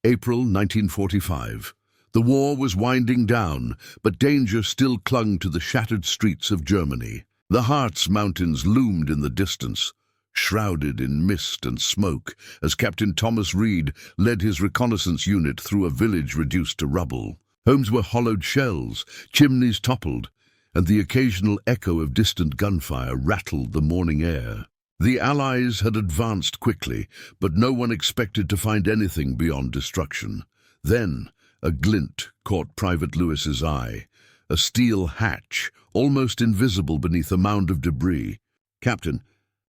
April 1945. The war was winding down, but danger still clung to the shattered streets of Germany. The Harz Mountains loomed in the distance, shrouded in mist and smoke, as Captain Thomas Reed led his reconnaissance unit through a village reduced to rubble. Homes were hollowed shells, chimneys toppled, and the occasional echo of distant gunfire rattled the morning air. The Allies had advanced quickly, but no one expected to find anything beyond destruction. Then, a glint caught Private Lewis's eye, a steel hatch, almost invisible beneath a mound of debris. "Captain,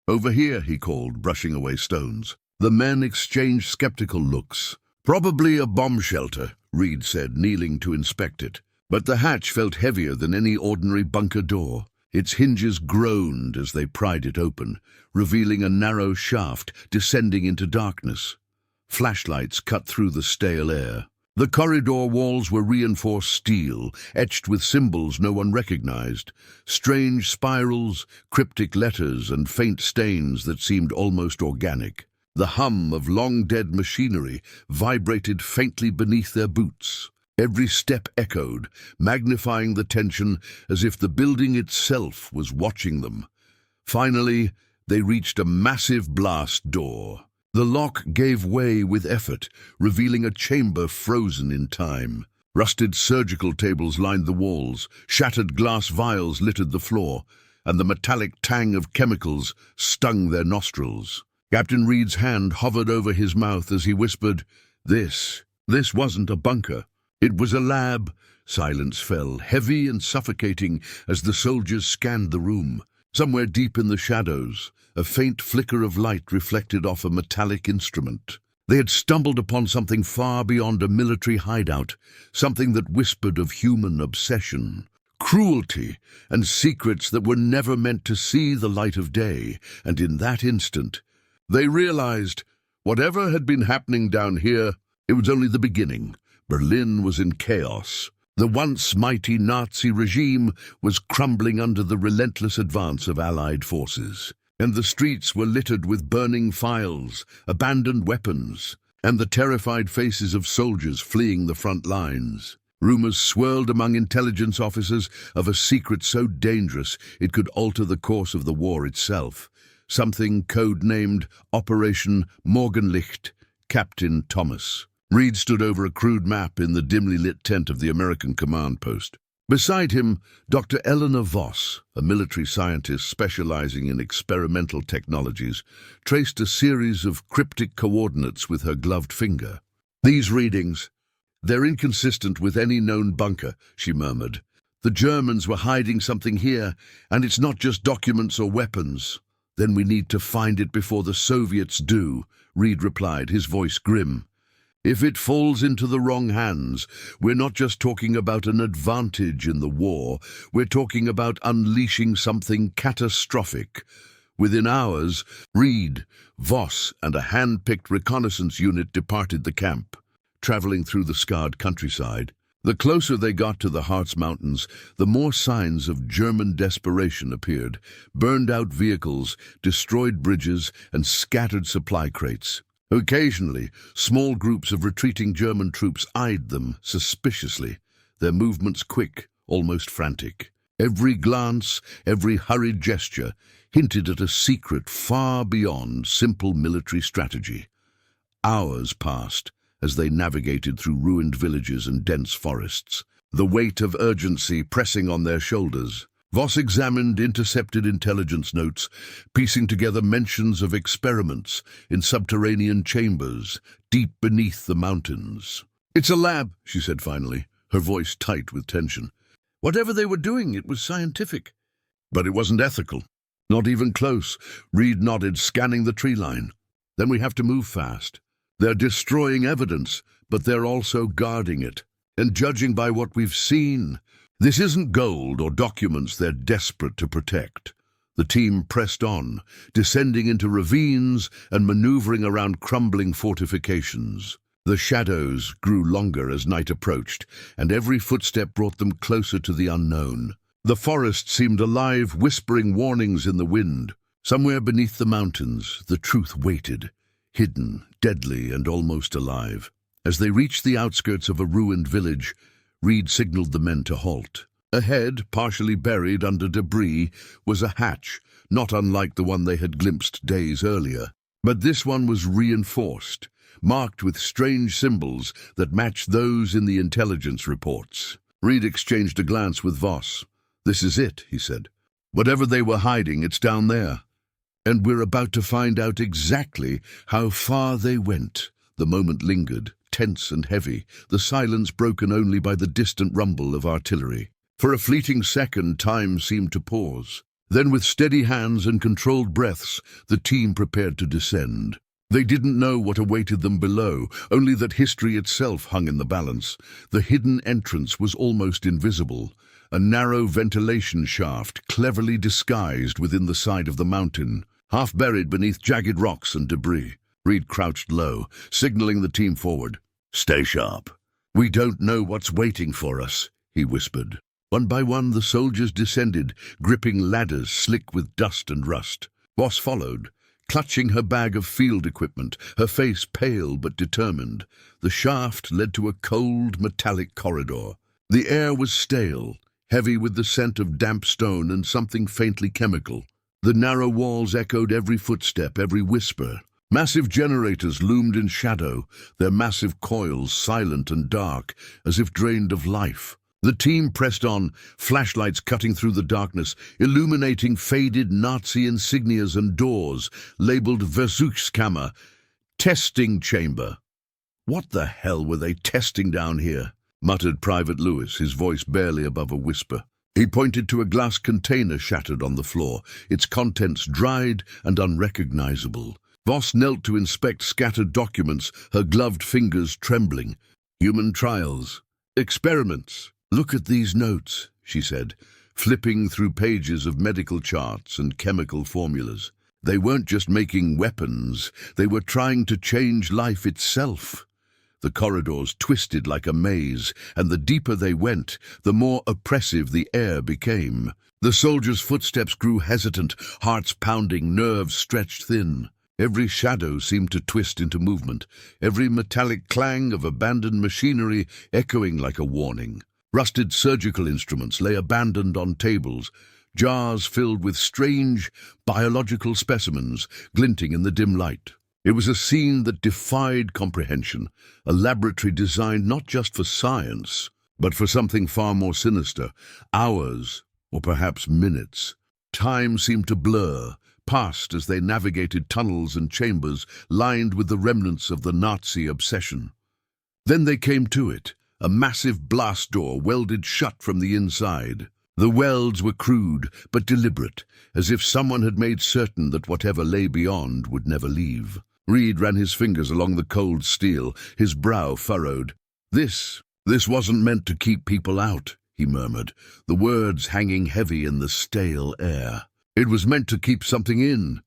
over here," he called, brushing away stones. The men exchanged skeptical looks. "Probably a bomb shelter," Reed said, kneeling to inspect it. But the hatch felt heavier than any ordinary bunker door. Its hinges groaned as they pried it open, revealing a narrow shaft descending into darkness. Flashlights cut through the stale air. The corridor walls were reinforced steel, etched with symbols no one recognized, strange spirals, cryptic letters, and faint stains that seemed almost organic. The hum of long-dead machinery vibrated faintly beneath their boots. Every step echoed, magnifying the tension as if the building itself was watching them. Finally, they reached a massive blast door. The lock gave way with effort, revealing a chamber frozen in time. Rusted surgical tables lined the walls, shattered glass vials littered the floor, and the metallic tang of chemicals stung their nostrils. Captain Reed's hand hovered over his mouth as he whispered, This wasn't a bunker. It was a lab." Silence fell, heavy and suffocating, as the soldiers scanned the room. Somewhere deep in the shadows, a faint flicker of light reflected off a metallic instrument. They had stumbled upon something far beyond a military hideout, something that whispered of human obsession, cruelty, and secrets that were never meant to see the light of day. And in that instant, they realized whatever had been happening down here, it was only the beginning. Berlin was in chaos. The once mighty Nazi regime was crumbling under the relentless advance of Allied forces. And the streets were littered with burning files, abandoned weapons, and the terrified faces of soldiers fleeing the front lines. Rumors swirled among intelligence officers of a secret so dangerous it could alter the course of the war itself. Something code-named Operation Morgenlicht, Captain Thomas. Reed stood over a crude map in the dimly lit tent of the American command post. Beside him, Dr. Eleanor Voss, a military scientist specializing in experimental technologies, traced a series of cryptic coordinates with her gloved finger. "These readings, they're inconsistent with any known bunker," she murmured. "The Germans were hiding something here, and it's not just documents or weapons." "Then we need to find it before the Soviets do," Reed replied, his voice grim. "If it falls into the wrong hands, we're not just talking about an advantage in the war, we're talking about unleashing something catastrophic." Within hours, Reed, Voss, and a hand-picked reconnaissance unit departed the camp, traveling through the scarred countryside. The closer they got to the Harz Mountains, the more signs of German desperation appeared. Burned-out vehicles, destroyed bridges, and scattered supply crates. Occasionally, small groups of retreating German troops eyed them suspiciously, their movements quick, almost frantic. Every glance, every hurried gesture hinted at a secret far beyond simple military strategy. Hours passed as they navigated through ruined villages and dense forests, the weight of urgency pressing on their shoulders. Voss examined intercepted intelligence notes, piecing together mentions of experiments in subterranean chambers deep beneath the mountains. "It's a lab," she said finally, her voice tight with tension. "Whatever they were doing, it was scientific." "But it wasn't ethical." "Not even close," Reed nodded, scanning the tree line. "Then we have to move fast. They're destroying evidence, but they're also guarding it. And judging by what we've seen, this isn't gold or documents they're desperate to protect." The team pressed on, descending into ravines and maneuvering around crumbling fortifications. The shadows grew longer as night approached, and every footstep brought them closer to the unknown. The forest seemed alive, whispering warnings in the wind. Somewhere beneath the mountains, the truth waited, hidden, deadly, and almost alive. As they reached the outskirts of a ruined village, Reed signaled the men to halt. Ahead, partially buried under debris, was a hatch, not unlike the one they had glimpsed days earlier. But this one was reinforced, marked with strange symbols that matched those in the intelligence reports. Reed exchanged a glance with Voss. "This is it," he said. "Whatever they were hiding, it's down there. And we're about to find out exactly how far they went." The moment lingered, tense and heavy, the silence broken only by the distant rumble of artillery. For a fleeting second, time seemed to pause. Then, with steady hands and controlled breaths, the team prepared to descend. They didn't know what awaited them below, only that history itself hung in the balance. The hidden entrance was almost invisible, a narrow ventilation shaft cleverly disguised within the side of the mountain, half buried beneath jagged rocks and debris. Reed crouched low, signaling the team forward. "Stay sharp. We don't know what's waiting for us," he whispered. One by one, the soldiers descended, gripping ladders slick with dust and rust. Voss followed, clutching her bag of field equipment, her face pale but determined. The shaft led to a cold, metallic corridor. The air was stale, heavy with the scent of damp stone and something faintly chemical. The narrow walls echoed every footstep, every whisper. Massive generators loomed in shadow, their massive coils silent and dark, as if drained of life. The team pressed on, flashlights cutting through the darkness, illuminating faded Nazi insignias and doors, labeled Versuchskammer, testing chamber. "What the hell were they testing down here?" muttered Private Lewis, his voice barely above a whisper. He pointed to a glass container shattered on the floor, its contents dried and unrecognizable. Voss knelt to inspect scattered documents, her gloved fingers trembling. "Human trials. Experiments. Look at these notes," she said, flipping through pages of medical charts and chemical formulas. They weren't just making weapons, they were trying to change life itself. The corridors twisted like a maze, and the deeper they went, the more oppressive the air became. The soldiers' footsteps grew hesitant, hearts pounding, nerves stretched thin. Every shadow seemed to twist into movement, every metallic clang of abandoned machinery echoing like a warning. Rusted surgical instruments lay abandoned on tables, jars filled with strange biological specimens glinting in the dim light. It was a scene that defied comprehension, a laboratory designed not just for science, but for something far more sinister. Hours, or perhaps minutes. Time seemed to blur, passed as they navigated tunnels and chambers lined with the remnants of the Nazi obsession. Then they came to it, a massive blast door welded shut from the inside. The welds were crude but deliberate, as if someone had made certain that whatever lay beyond would never leave. Reed ran his fingers along the cold steel, his brow furrowed. This wasn't meant to keep people out," he murmured, the words hanging heavy in the stale air. "It was meant to keep something in."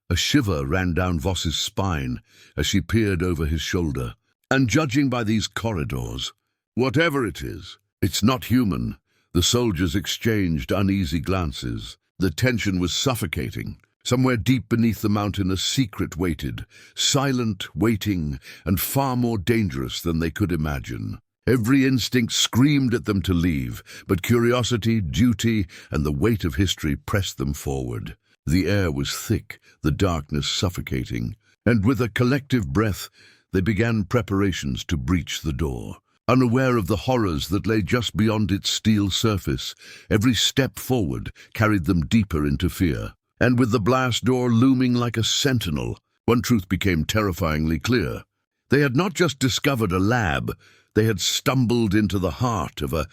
A shiver ran down Voss's spine as she peered over his shoulder. "And judging by these corridors, whatever it is, it's not human." The soldiers exchanged uneasy glances. The tension was suffocating. Somewhere deep beneath the mountain a secret waited, silent, waiting, and far more dangerous than they could imagine. Every instinct screamed at them to leave, but curiosity, duty, and the weight of history pressed them forward. The air was thick, the darkness suffocating, and with a collective breath, they began preparations to breach the door. Unaware of the horrors that lay just beyond its steel surface, every step forward carried them deeper into fear. And with the blast door looming like a sentinel, one truth became terrifyingly clear. They had not just discovered a lab, they had stumbled into the heart of a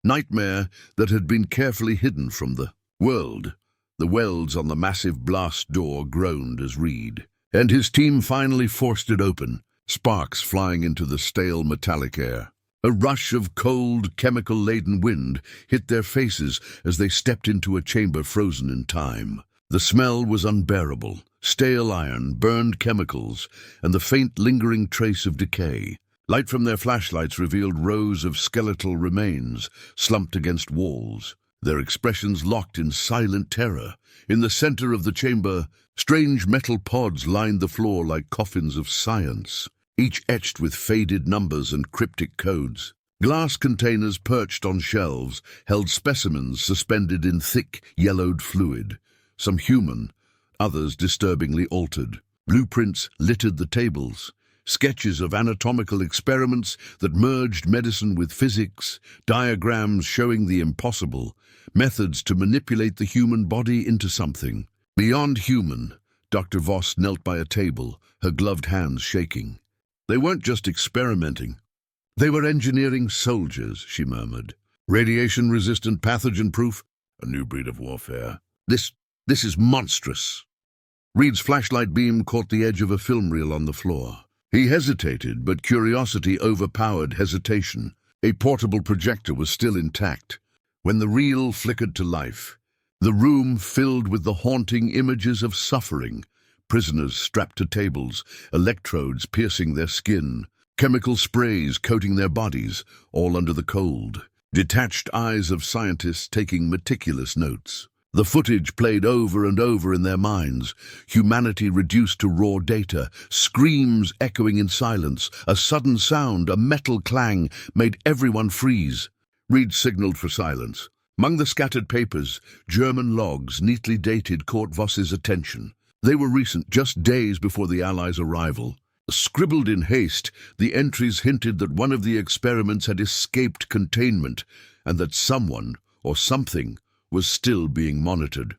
nightmare that had been carefully hidden from the world. The welds on the massive blast door groaned as Reed and his team finally forced it open, sparks flying into the stale metallic air. A rush of cold, chemical-laden wind hit their faces as they stepped into a chamber frozen in time. The smell was unbearable, stale iron, burned chemicals, and the faint lingering trace of decay. Light from their flashlights revealed rows of skeletal remains slumped against walls, their expressions locked in silent terror. In the center of the chamber, strange metal pods lined the floor like coffins of science. each etched with faded numbers and cryptic codes. Glass containers perched on shelves held specimens suspended in thick, yellowed fluid, some human, others disturbingly altered. Blueprints littered the tables, sketches of anatomical experiments that merged medicine with physics, diagrams showing the impossible, methods to manipulate the human body into something beyond human. Dr. Voss knelt by a table, her gloved hands shaking. They weren't just experimenting. They were engineering soldiers, she murmured. Radiation-resistant pathogen-proof, a new breed of warfare. This is monstrous. Reed's flashlight beam caught the edge of a film reel on the floor. He hesitated, but curiosity overpowered hesitation. A portable projector was still intact. When the reel flickered to life, the room filled with the haunting images of suffering. Prisoners strapped to tables, electrodes piercing their skin, chemical sprays coating their bodies, all under the cold. Detached eyes of scientists taking meticulous notes. The footage played over and over in their minds, humanity reduced to raw data, screams echoing in silence, a sudden sound, a metal clang, made everyone freeze. Reed signaled for silence. Among the scattered papers, German logs, neatly dated, caught Voss's attention. They were recent, just days before the Allies' arrival. Scribbled in haste, the entries hinted that one of the experiments had escaped containment, and that someone, or something, was still being monitored.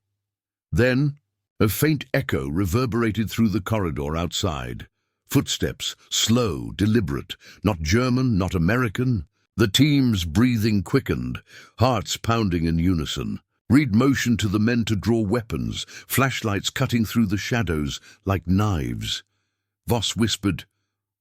Then, a faint echo reverberated through the corridor outside. Footsteps, slow, deliberate, not German, not American. The team's breathing quickened, hearts pounding in unison. Reed motioned to the men to draw weapons, flashlights cutting through the shadows like knives. Voss whispered,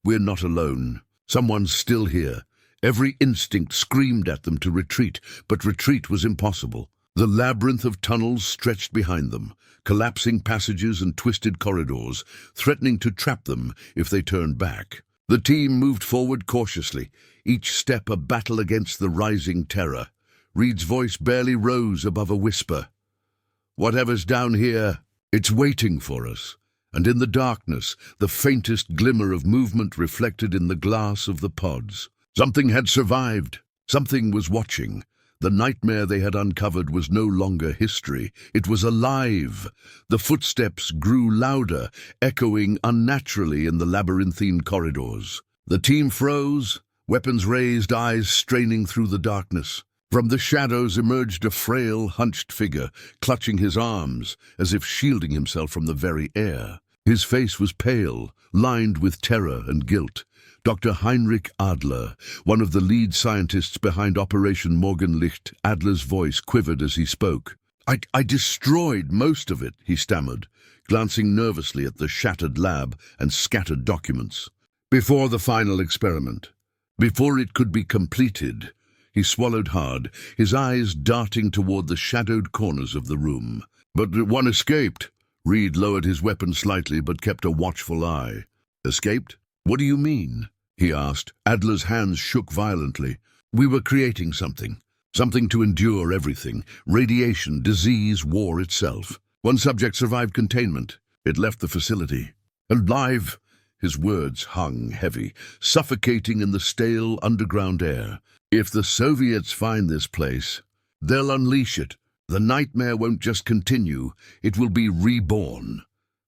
"We're not alone. Someone's still here." Every instinct screamed at them to retreat, but retreat was impossible. The labyrinth of tunnels stretched behind them, collapsing passages and twisted corridors, threatening to trap them if they turned back. The team moved forward cautiously, each step a battle against the rising terror. Reed's voice barely rose above a whisper. "Whatever's down here, it's waiting for us." And in the darkness, the faintest glimmer of movement reflected in the glass of the pods. Something had survived. Something was watching. The nightmare they had uncovered was no longer history. It was alive. The footsteps grew louder, echoing unnaturally in the labyrinthine corridors. The team froze, weapons raised, eyes straining through the darkness. From the shadows emerged a frail, hunched figure, clutching his arms, as if shielding himself from the very air. His face was pale, lined with terror and guilt. Dr. Heinrich Adler, one of the lead scientists behind Operation Morgenlicht. Adler's voice quivered as he spoke. I destroyed most of it," he stammered, glancing nervously at the shattered lab and scattered documents. "Before the final experiment. Before it could be completed." He swallowed hard, his eyes darting toward the shadowed corners of the room. "But one escaped." Reed lowered his weapon slightly but kept a watchful eye. "Escaped? What do you mean?" he asked. Adler's hands shook violently. "We were creating something. Something to endure everything. Radiation, disease, war itself. One subject survived containment. It left the facility. Alive." His words hung heavy, suffocating in the stale underground air. "If the Soviets find this place, they'll unleash it. The nightmare won't just continue, it will be reborn."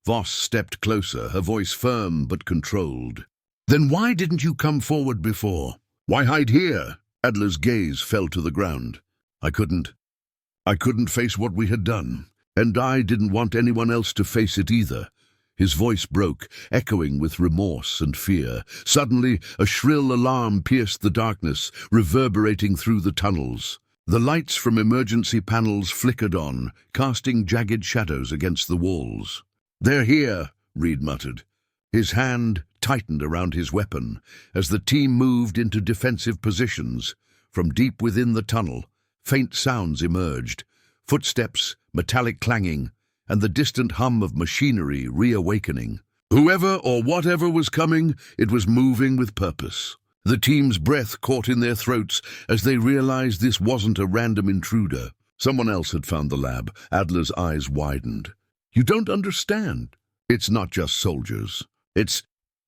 Voss stepped closer, her voice firm but controlled. "Then why didn't you come forward before? Why hide here?" Adler's gaze fell to the ground. I couldn't face what we had done, and I didn't want anyone else to face it either." His voice broke, echoing with remorse and fear. Suddenly, a shrill alarm pierced the darkness, reverberating through the tunnels. The lights from emergency panels flickered on, casting jagged shadows against the walls. "They're here," Reed muttered. His hand tightened around his weapon as the team moved into defensive positions. From deep within the tunnel, faint sounds emerged, footsteps, metallic clanging, and the distant hum of machinery reawakening. Whoever or whatever was coming, it was moving with purpose. The team's breath caught in their throats as they realized this wasn't a random intruder. Someone else had found the lab. Adler's eyes widened. "You don't understand. It's not just soldiers. It's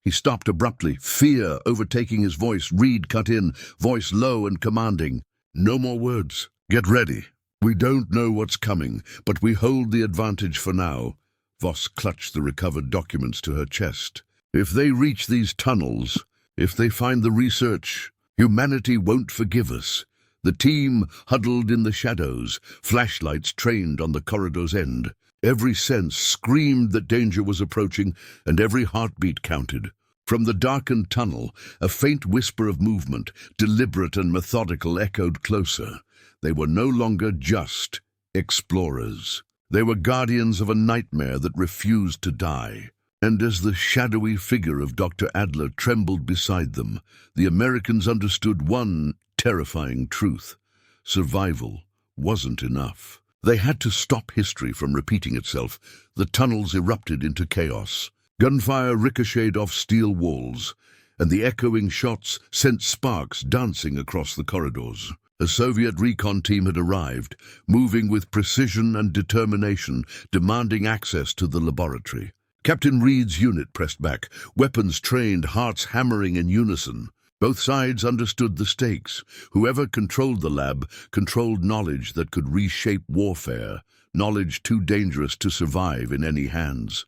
He stopped abruptly, fear overtaking his voice. Reed cut in, voice low and commanding. "No more words. Get ready. We don't know what's coming, but we hold the advantage for now." Voss clutched the recovered documents to her chest. "If they reach these tunnels, if they find the research, humanity won't forgive us." The team huddled in the shadows, flashlights trained on the corridor's end. Every sense screamed that danger was approaching, and every heartbeat counted. From the darkened tunnel, a faint whisper of movement, deliberate and methodical, echoed closer. They were no longer just explorers. They were guardians of a nightmare that refused to die. And as the shadowy figure of Dr. Adler trembled beside them, the Americans understood one terrifying truth. Survival wasn't enough. They had to stop history from repeating itself. The tunnels erupted into chaos. Gunfire ricocheted off steel walls, and the echoing shots sent sparks dancing across the corridors. A Soviet recon team had arrived, moving with precision and determination, demanding access to the laboratory. Captain Reed's unit pressed back, weapons trained, hearts hammering in unison. Both sides understood the stakes. Whoever controlled the lab controlled knowledge that could reshape warfare, knowledge too dangerous to survive in any hands.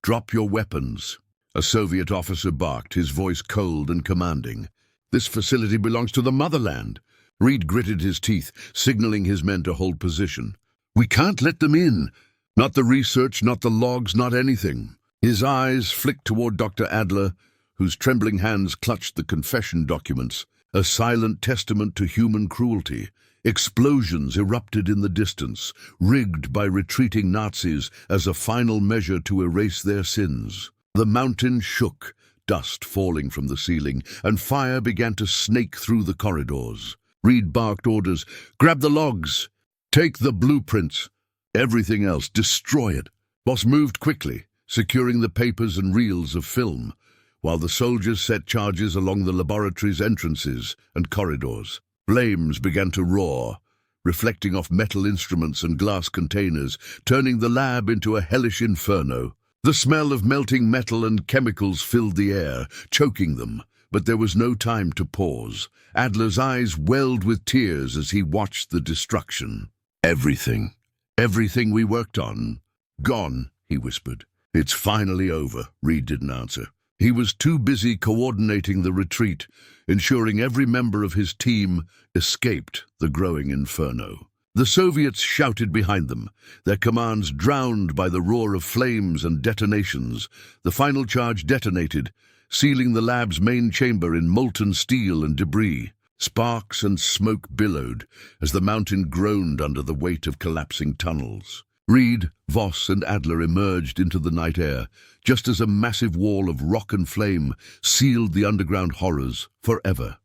"Drop your weapons," a Soviet officer barked, his voice cold and commanding. "This facility belongs to the motherland." Reed gritted his teeth, signaling his men to hold position. "We can't let them in. Not the research, not the logs, not anything." His eyes flicked toward Dr. Adler, whose trembling hands clutched the confession documents, a silent testament to human cruelty. Explosions erupted in the distance, rigged by retreating Nazis as a final measure to erase their sins. The mountain shook, dust falling from the ceiling, and fire began to snake through the corridors. Reed barked orders. "Grab the logs. Take the blueprints. Everything else, destroy it." Voss moved quickly, securing the papers and reels of film, while the soldiers set charges along the laboratory's entrances and corridors. Flames began to roar, reflecting off metal instruments and glass containers, turning the lab into a hellish inferno. The smell of melting metal and chemicals filled the air, choking them, but there was no time to pause. Adler's eyes welled with tears as he watched the destruction. Everything we worked on, gone," he whispered. "It's finally over." Reed didn't answer. He was too busy coordinating the retreat, ensuring every member of his team escaped the growing inferno. The Soviets shouted behind them, their commands drowned by the roar of flames and detonations. The final charge detonated, sealing the lab's main chamber in molten steel and debris. Sparks and smoke billowed as the mountain groaned under the weight of collapsing tunnels. Reed, Voss, and Adler emerged into the night air, just as a massive wall of rock and flame sealed the underground horrors forever.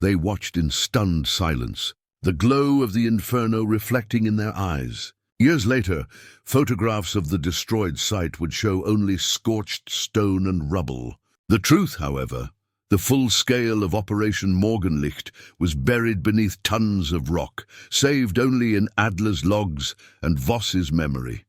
They watched in stunned silence, the glow of the inferno reflecting in their eyes. Years later, photographs of the destroyed site would show only scorched stone and rubble. The truth, however, the full scale of Operation Morgenlicht was buried beneath tons of rock, saved only in Adler's logs and Voss's memory.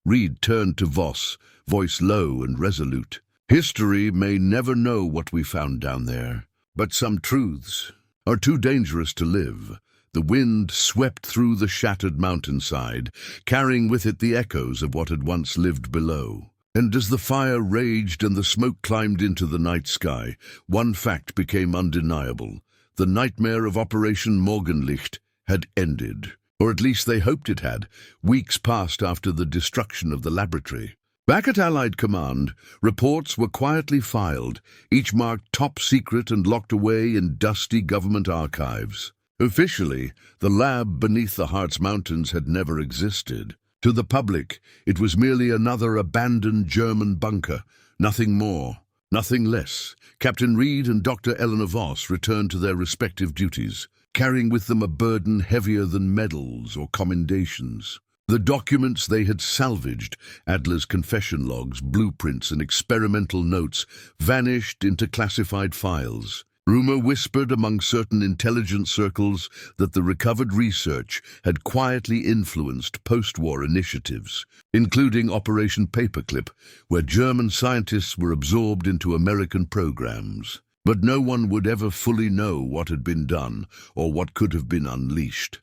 Reed turned to Voss, voice low and resolute. "History may never know what we found down there, but some truths are too dangerous to live." The wind swept through the shattered mountainside, carrying with it the echoes of what had once lived below. And as the fire raged and the smoke climbed into the night sky, one fact became undeniable. The nightmare of Operation Morgenlicht had ended, or at least they hoped it had. Weeks passed after the destruction of the laboratory. Back at Allied Command, reports were quietly filed, each marked top secret and locked away in dusty government archives. Officially, the lab beneath the Harz Mountains had never existed. To the public, it was merely another abandoned German bunker, nothing more, nothing less. Captain Reed and Dr. Eleanor Voss returned to their respective duties, carrying with them a burden heavier than medals or commendations. The documents they had salvaged, Adler's confession logs, blueprints, and experimental notes, vanished into classified files. Rumor whispered among certain intelligence circles that the recovered research had quietly influenced post-war initiatives, including Operation Paperclip, where German scientists were absorbed into American programs. But no one would ever fully know what had been done or what could have been unleashed.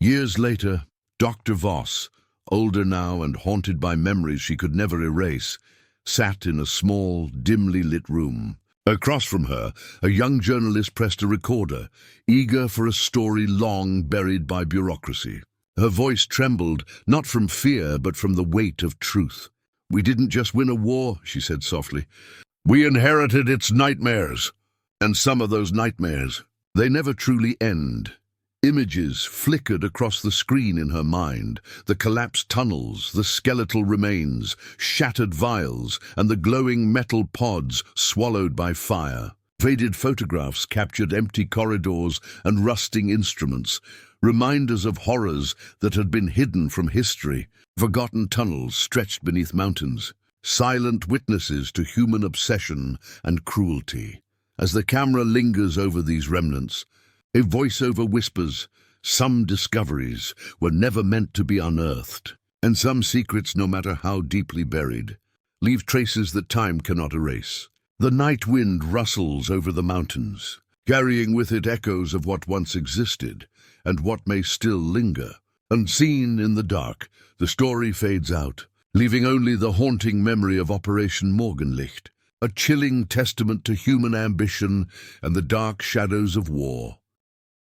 Years later, Dr. Voss, older now and haunted by memories she could never erase, sat in a small, dimly lit room. Across from her, a young journalist pressed a recorder, eager for a story long buried by bureaucracy. Her voice trembled, not from fear, but from the weight of truth. "We didn't just win a war," she said softly. "We inherited its nightmares. And some of those nightmares, they never truly end." Images flickered across the screen in her mind, the collapsed tunnels, the skeletal remains, shattered vials, and the glowing metal pods swallowed by fire. Faded photographs captured empty corridors and rusting instruments, reminders of horrors that had been hidden from history. Forgotten tunnels stretched beneath mountains, silent witnesses to human obsession and cruelty. As the camera lingers over these remnants, a voiceover whispers, some discoveries were never meant to be unearthed, and some secrets, no matter how deeply buried, leave traces that time cannot erase. The night wind rustles over the mountains, carrying with it echoes of what once existed and what may still linger. Unseen in the dark, the story fades out, leaving only the haunting memory of Operation Morgenlicht, a chilling testament to human ambition and the dark shadows of war.